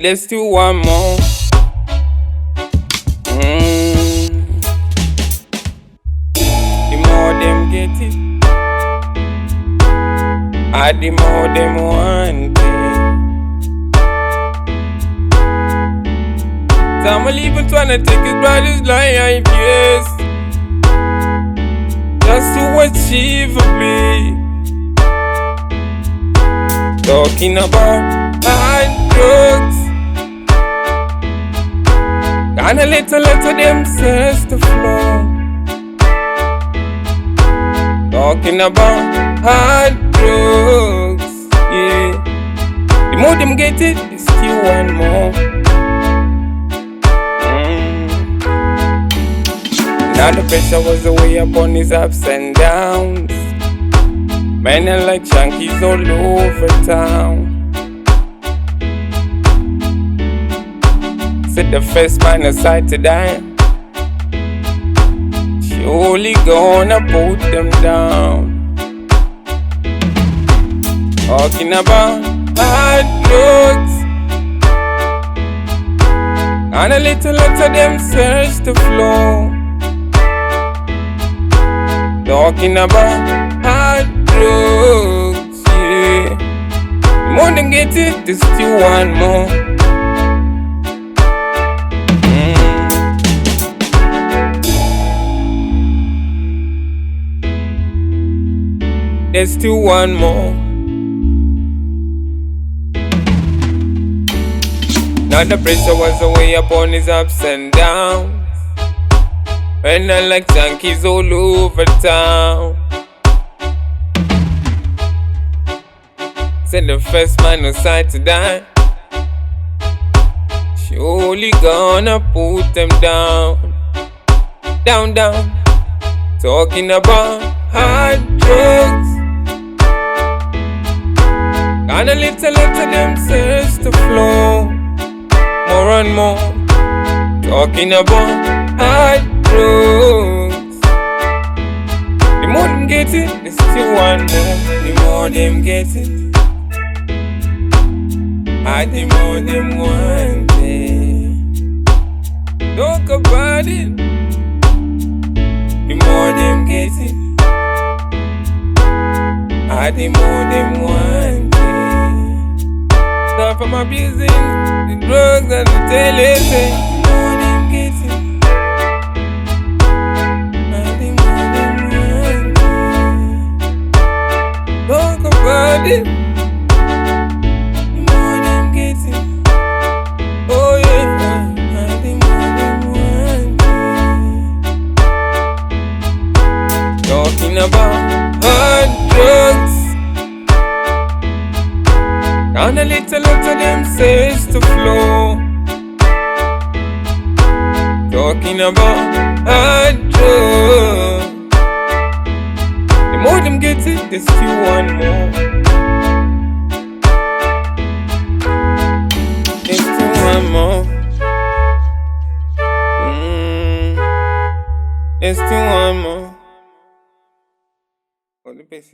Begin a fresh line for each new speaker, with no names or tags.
Let's do one more. The more them get it, the more them want it. Some will even tryna take his brother's life, yes, just to achieve me. Talking about hard drugs, gonna let them search the floor. Talking about hard drugs, yeah. The more them get it, they still want more. Now the pressure was away upon his ups and downs. Men are like junkies all over town. Set the first man aside to die. Surely gonna put them down. Talking about hard drugs, and a little of them search the floor. Talking about hard drugs, yeah. The more them get it, they still want more. There's still one more. Now the pressure was away upon his ups and downs. And I like junkies all over town. Send the first man aside to die. Surely gonna put them down. Down, down. Talking about hard drugs, gonna little of them search the floor. More and more. Talking about hard drugs. The more them get it, they still want more. The more them get it, the more them want it. Talk about it. The more them get it, the more them want it. Start from abusing the drugs and the television. The more them get it, the more them want it. Talk about it. The more them get it, oh yeah, the more them want it. Talking about hard drugs, and a little of them search the floor. Talking about hard drugs. The more them get it, they still want more. They still want more. They still want more. Oh, the best,